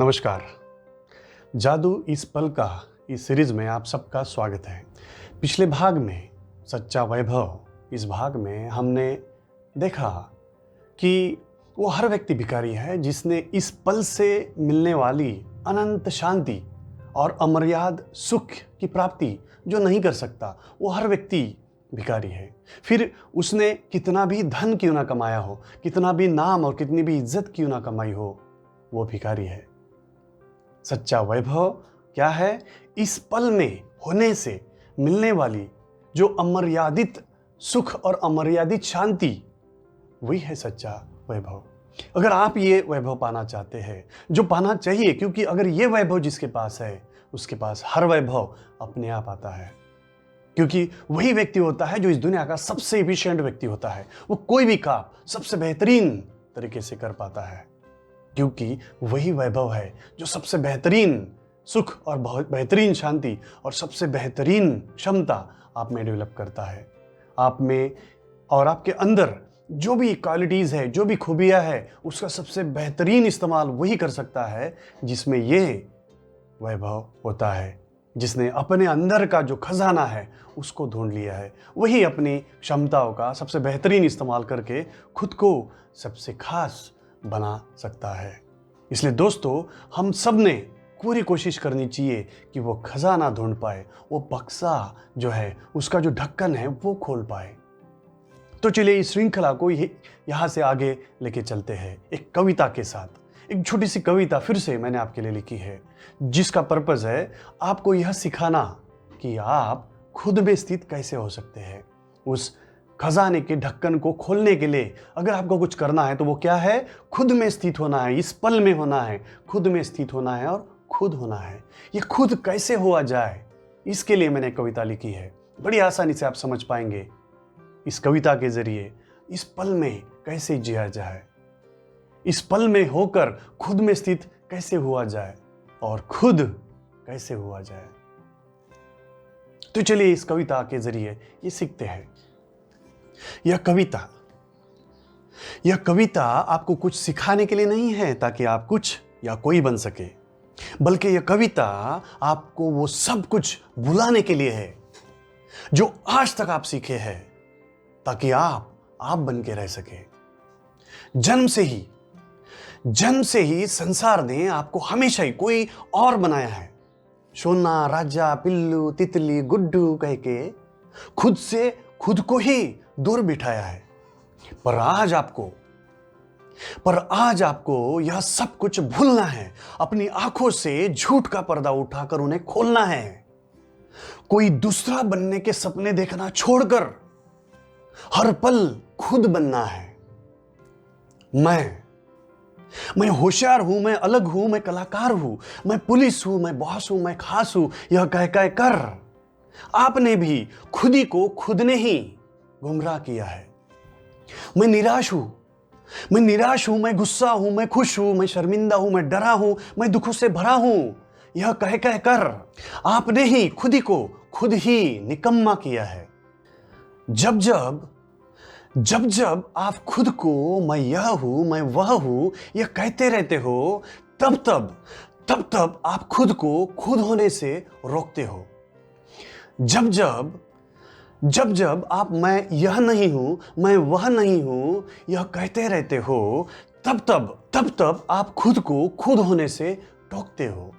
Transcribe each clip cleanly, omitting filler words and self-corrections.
नमस्कार। जादू इस पल का इस सीरीज में आप सबका स्वागत है। पिछले भाग में सच्चा वैभव, इस भाग में हमने देखा कि वो हर व्यक्ति भिखारी है जिसने इस पल से मिलने वाली अनंत शांति और अमर्याद सुख की प्राप्ति जो नहीं कर सकता, वो हर व्यक्ति भिखारी है। फिर उसने कितना भी धन क्यों ना कमाया हो, कितना भी नाम और कितनी भी इज्जत क्यों ना कमाई हो, वो भिखारी है। सच्चा वैभव क्या है? इस पल में होने से मिलने वाली जो अमर्यादित सुख और अमर्यादित शांति, वही है सच्चा वैभव। अगर आप ये वैभव पाना चाहते हैं, जो पाना चाहिए, क्योंकि अगर ये वैभव जिसके पास है, उसके पास हर वैभव अपने आप आता है। क्योंकि वही व्यक्ति होता है जो इस दुनिया का सबसे एफिशिएंट व्यक्ति होता है। वो कोई भी काम सबसे बेहतरीन तरीके से कर पाता है, क्योंकि वही वैभव है जो सबसे बेहतरीन सुख और बहुत बेहतरीन शांति और सबसे बेहतरीन क्षमता आप में डेवलप करता है। आप में और आपके अंदर जो भी क्वालिटीज़ है, जो भी खूबियाँ है, उसका सबसे बेहतरीन इस्तेमाल वही कर सकता है जिसमें ये वैभव होता है, जिसने अपने अंदर का जो खजाना है उसको ढूंढ लिया है। वही अपनी क्षमताओं का सबसे बेहतरीन इस्तेमाल करके खुद को सबसे खास बना सकता है। इसलिए दोस्तों, हम सब ने पूरी कोशिश करनी चाहिए कि वो खजाना ढूंढ पाए, वो बक्सा जो है, उसका जो ढक्कन है, वो खोल पाए। तो चलिए इस श्रृंखला को यहाँ से आगे लेके चलते हैं एक कविता के साथ। एक छोटी सी कविता फिर से मैंने आपके लिए लिखी है, जिसका पर्पस है आपको यह सिखाना कि आप खुद में स्थित कैसे हो सकते हैं। उस खजाने के ढक्कन को खोलने के लिए अगर आपको कुछ करना है तो वो क्या है? खुद में स्थित होना है, इस पल में होना है, खुद में स्थित होना है और खुद होना है। ये खुद कैसे हुआ जाए, इसके लिए मैंने कविता लिखी है। बड़ी आसानी से आप समझ पाएंगे इस कविता के जरिए इस पल में कैसे जिया जाए, इस पल में होकर खुद में स्थित कैसे हुआ जाए और खुद कैसे हुआ जाए। तो चलिए इस कविता के जरिए ये सीखते हैं। यह कविता आपको कुछ सिखाने के लिए नहीं है ताकि आप कुछ या कोई बन सके, बल्कि यह कविता आपको वो सब कुछ भुलाने के लिए है जो आज तक आप सीखे हैं, ताकि आप बन के रह सके। जन्म से ही संसार ने आपको हमेशा ही कोई और बनाया है। सोना, राजा, पिल्लू, तितली, गुड्डू कह के खुद से खुद को ही दूर बिठाया है। पर आज आपको यह सब कुछ भूलना है। अपनी आंखों से झूठ का पर्दा उठाकर उन्हें खोलना है। कोई दूसरा बनने के सपने देखना छोड़कर हर पल खुद बनना है। मैं होशियार हूं, मैं अलग हूं, मैं कलाकार हूं, मैं पुलिस हूं, मैं बॉस हूं, मैं खास हूं, यह कह कर आपने भी खुद ही को खुद ने ही गुमराह किया है। मैं निराश हूं, मैं गुस्सा हूं, मैं खुश हूं, मैं शर्मिंदा हूं, मैं डरा हूं, मैं दुखों से भरा हूं, यह कह कर आपने ही खुद ही को खुद ही निकम्मा किया है। जब आप खुद को मैं यह हूं, मैं वह हूं, यह कहते रहते हो, तब आप खुद को खुद होने से रोकते हो। जब आप मैं यह नहीं हूं, मैं वह नहीं हूं, यह कहते रहते हो, तब आप खुद को खुद होने से टोकते हो।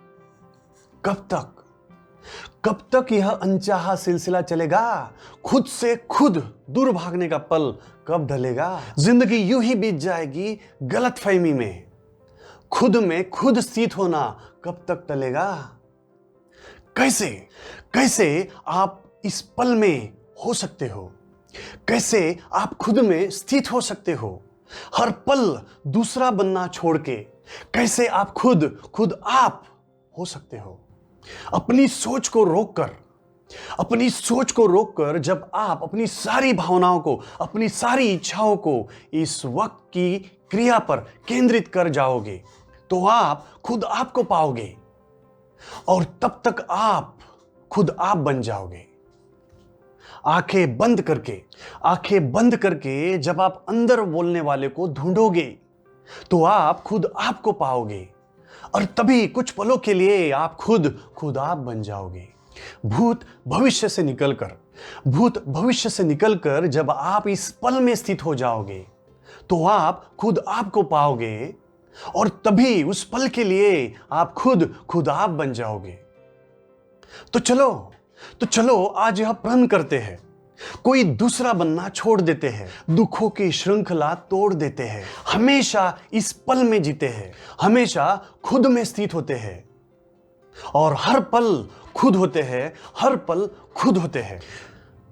कब तक यह अनचाहा सिलसिला चलेगा? खुद से खुद दूर भागने का पल कब ढलेगा? जिंदगी यूं ही बीत जाएगी गलतफहमी में। खुद में खुद स्थित होना कब तक टलेगा? कैसे आप इस पल में हो सकते हो? कैसे आप खुद में स्थित हो सकते हो? हर पल दूसरा बनना छोड़ के कैसे आप खुद आप हो सकते हो? अपनी सोच को रोककर जब आप अपनी सारी भावनाओं को, अपनी सारी इच्छाओं को इस वक्त की क्रिया पर केंद्रित कर जाओगे, तो आप खुद आपको पाओगे और तब तक आप खुद आप बन जाओगे। आंखें बंद करके जब आप अंदर बोलने वाले को ढूंढोगे, तो आप खुद आपको पाओगे। और तभी कुछ पलों के लिए आप खुद आप बन जाओगे। भूत भविष्य से निकलकर जब आप इस पल में स्थित हो जाओगे तो आप खुद आपको पाओगे और तभी उस पल के लिए आप खुद आप बन जाओगे। तो चलो आज यह प्रण करते हैं, कोई दूसरा बनना छोड़ देते हैं, दुखों की श्रृंखला तोड़ देते हैं, हमेशा इस पल में जीते हैं, हमेशा खुद में स्थित होते हैं और हर पल खुद होते हैं।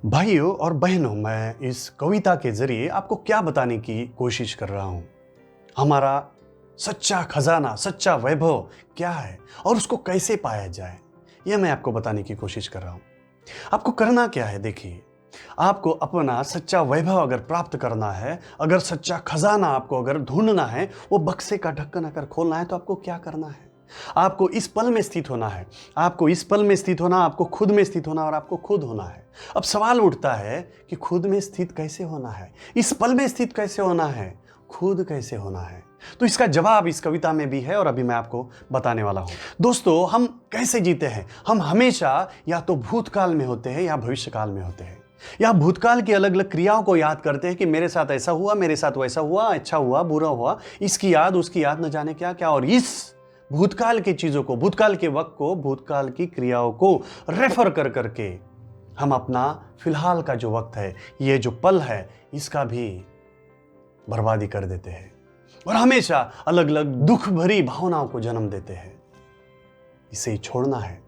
भाइयों और बहनों, मैं इस कविता के जरिए आपको क्या बताने की कोशिश कर रहा हूं? हमारा सच्चा खजाना, सच्चा वैभव क्या है और उसको कैसे पाया जाए, यह मैं आपको बताने की कोशिश कर रहा हूं। आपको करना क्या है? देखिए, आपको अपना सच्चा वैभव अगर प्राप्त करना है, अगर सच्चा खजाना आपको अगर ढूंढना है, वो बक्से का ढक्कन अगर खोलना है, तो आपको क्या करना है? आपको इस पल में स्थित होना है, आपको खुद में स्थित होना और आपको खुद होना है। अब सवाल उठता है कि खुद में स्थित कैसे होना है, इस पल में स्थित कैसे होना है, खुद कैसे होना है? तो इसका जवाब इस कविता में भी है और अभी मैं आपको बताने वाला हूं। दोस्तों, हम कैसे जीते हैं? हम हमेशा या तो भूतकाल में होते हैं या भविष्यकाल में होते हैं, या भूतकाल की अलग अलग क्रियाओं को याद करते हैं कि मेरे साथ ऐसा हुआ, मेरे साथ वैसा हुआ, अच्छा हुआ, बुरा हुआ, इसकी याद उसकी याद, न जाने क्या क्या। और इस भूतकाल की चीजों को, भूतकाल के वक्त को, भूतकाल की क्रियाओं को रेफर कर करके हम अपना फिलहाल का जो वक्त है, ये जो पल है, इसका भी बर्बादी कर देते हैं और हमेशा अलग अलग दुख भरी भावनाओं को जन्म देते हैं। इसे ही छोड़ना है।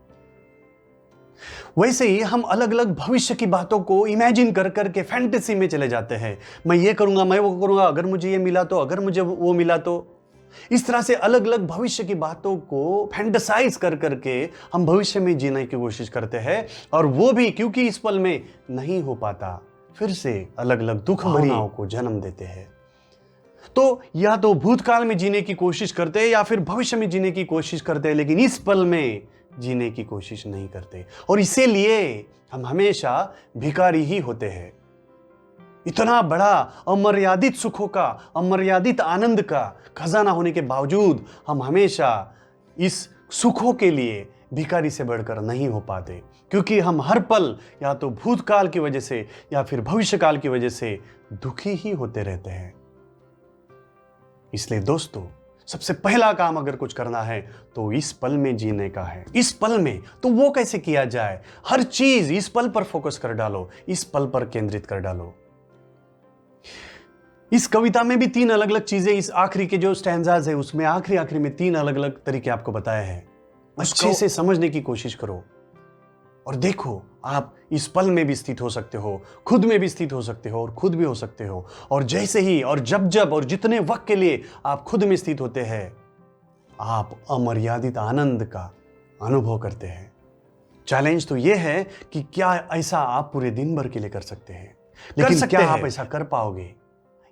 वैसे ही हम अलग अलग भविष्य की बातों को इमेजिन कर करके फैंटेसी में चले जाते हैं। मैं ये करूंगा, मैं वो करूंगा, अगर मुझे ये मिला तो, अगर मुझे वो मिला तो। इस तरह से अलग अलग भविष्य की बातों को फैंटेसाइज कर करके हम भविष्य में जीने की कोशिश करते हैं और वो भी क्योंकि इस पल में नहीं हो पाता, फिर से अलग अलग दुख भावनाओं को जन्म देते हैं। तो या तो भूतकाल में जीने की कोशिश करते हैं या फिर भविष्य में जीने की कोशिश करते हैं, लेकिन इस पल में जीने की कोशिश नहीं करते और इसीलिए हम हमेशा भिखारी ही होते हैं। इतना बड़ा अमर्यादित सुखों का, अमर्यादित आनंद का खजाना होने के बावजूद हम हमेशा इस सुखों के लिए भिखारी से बढ़कर नहीं हो पाते, क्योंकि हम हर पल या तो भूतकाल की वजह से या फिर भविष्यकाल की वजह से दुखी ही होते रहते हैं। इसलिए दोस्तों, सबसे पहला काम अगर कुछ करना है तो इस पल में जीने का है। इस पल में तो वो कैसे किया जाए? हर चीज इस पल पर फोकस कर डालो, इस पल पर केंद्रित कर डालो। इस कविता में भी 3 अलग अलग चीजें, इस आखिरी के जो स्टैंजाज है उसमें आखिरी में 3 अलग अलग तरीके आपको बताए हैं। अच्छे से समझने की कोशिश करो और देखो, आप इस पल में भी स्थित हो सकते हो, खुद में भी स्थित हो सकते हो और खुद भी हो सकते हो। और जैसे ही और जब और जितने वक्त के लिए आप खुद में स्थित होते हैं, आप अमर्यादित आनंद का अनुभव करते हैं। चैलेंज तो यह है कि क्या ऐसा आप पूरे दिन भर के लिए कर सकते हैं, लेकिन क्या आप ऐसा कर पाओगे?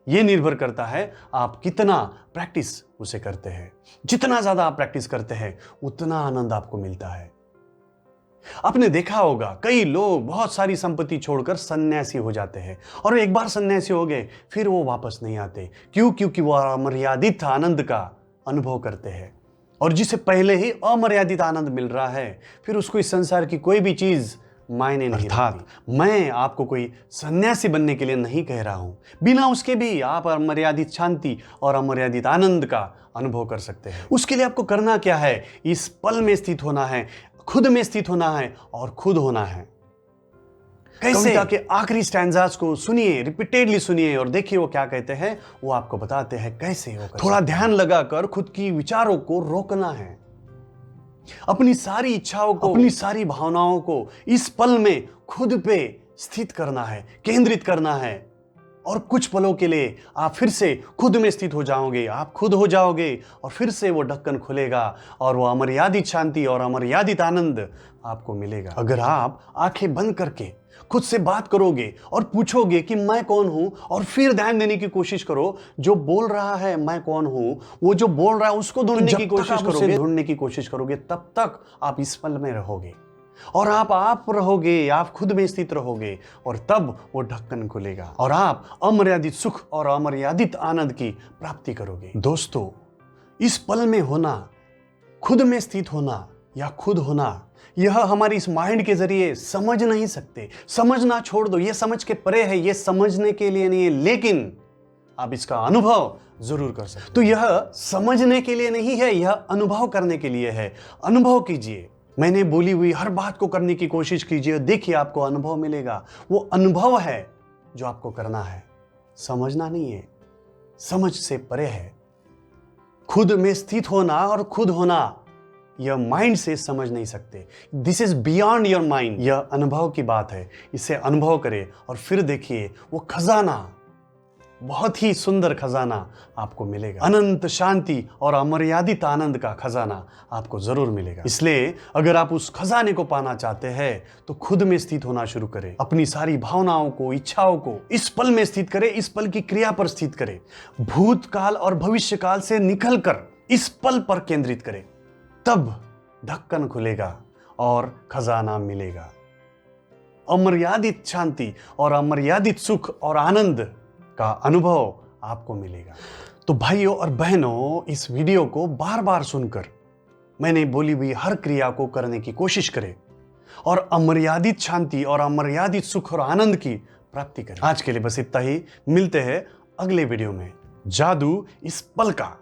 यह निर्भर करता है आप कितना प्रैक्टिस उसे करते हैं। जितना ज्यादा आप प्रैक्टिस करते हैं, उतना आनंद आपको मिलता है। आपने देखा होगा कई लोग बहुत सारी संपत्ति छोड़कर सन्यासी हो जाते हैं और एक बार सन्यासी हो गए फिर वो वापस नहीं आते। क्यों? क्योंकि वो अमर्यादित आनंद का अनुभव करते हैं और जिसे पहले ही अमर्यादित आनंद मिल रहा है, फिर उसको इस संसार की कोई भी चीज मायने नहीं रखती। मैं आपको कोई सन्यासी बनने के लिए नहीं कह रहा हूं, बिना उसके भी आप अमर्यादित शांति और अमर्यादित आनंद का अनुभव कर सकते हैं। उसके लिए आपको करना क्या है? इस पल में स्थित होना है, खुद में स्थित होना है और खुद होना है। कैसे? कविता के आखिरी स्टैंजास को सुनिए, रिपीटेडली सुनिए और देखिए वो क्या कहते हैं। वो आपको बताते हैं कैसे हो। थोड़ा ध्यान लगाकर खुद की विचारों को रोकना है, अपनी सारी इच्छाओं को, अपनी सारी भावनाओं को इस पल में खुद पे स्थित करना है, केंद्रित करना है और कुछ पलों के लिए आप फिर से खुद में स्थित हो जाओगे, आप खुद हो जाओगे और फिर से वो ढक्कन खुलेगा और वो अमर्यादित शांति और अमर्यादित आनंद आपको मिलेगा। अगर आप आंखें बंद करके खुद से बात करोगे और पूछोगे कि मैं कौन हूं, और फिर ध्यान देने की कोशिश करो जो बोल रहा है मैं कौन हूं, वो जो बोल रहा है उसको ढूंढने की कोशिश करोगे, तब तक आप इस पल में रहोगे और आप रहोगे, आप खुद में स्थित रहोगे और तब वो ढक्कन खुलेगा और आप अमर्यादित सुख और अमर्यादित आनंद की प्राप्ति करोगे। दोस्तों, इस पल में होना खुद में स्थित होना या खुद होना, यह हमारी इस माइंड के जरिए समझ नहीं सकते। समझना छोड़ दो, यह समझ के परे है, यह समझने के लिए नहीं है, लेकिन आप इसका अनुभव जरूर कर सकते। तो यह समझने के लिए नहीं है, यह अनुभव करने के लिए है। अनुभव कीजिए, मैंने बोली हुई हर बात को करने की कोशिश कीजिए, देखिए आपको अनुभव मिलेगा। वो अनुभव है जो आपको करना है, समझना नहीं है, समझ से परे है। खुद में स्थित होना और खुद होना, यह माइंड से समझ नहीं सकते। This is beyond your mind. यह अनुभव की बात है, इसे अनुभव करें और फिर देखिए वो खजाना, बहुत ही सुंदर खजाना आपको मिलेगा। अनंत शांति और अमर्यादित आनंद का खजाना आपको जरूर मिलेगा। इसलिए अगर आप उस खजाने को पाना चाहते हैं तो खुद में स्थित होना शुरू करें। अपनी सारी भावनाओं को, इच्छाओं को इस पल में स्थित करें, इस पल की क्रिया पर स्थित करें। भूतकाल और भविष्यकाल से निकलकर इस पल पर केंद्रित करें, तब ढक्कन खुलेगा और खजाना मिलेगा। अमर्यादित शांति और अमर्यादित सुख और आनंद का अनुभव आपको मिलेगा। तो भाइयों और बहनों, इस वीडियो को बार बार सुनकर मैंने बोली हुई हर क्रिया को करने की कोशिश करें और अमर्यादित शांति और अमर्यादित सुख और आनंद की प्राप्ति करें। आज के लिए बस इतना ही, मिलते हैं अगले वीडियो में। जादू इस पल का।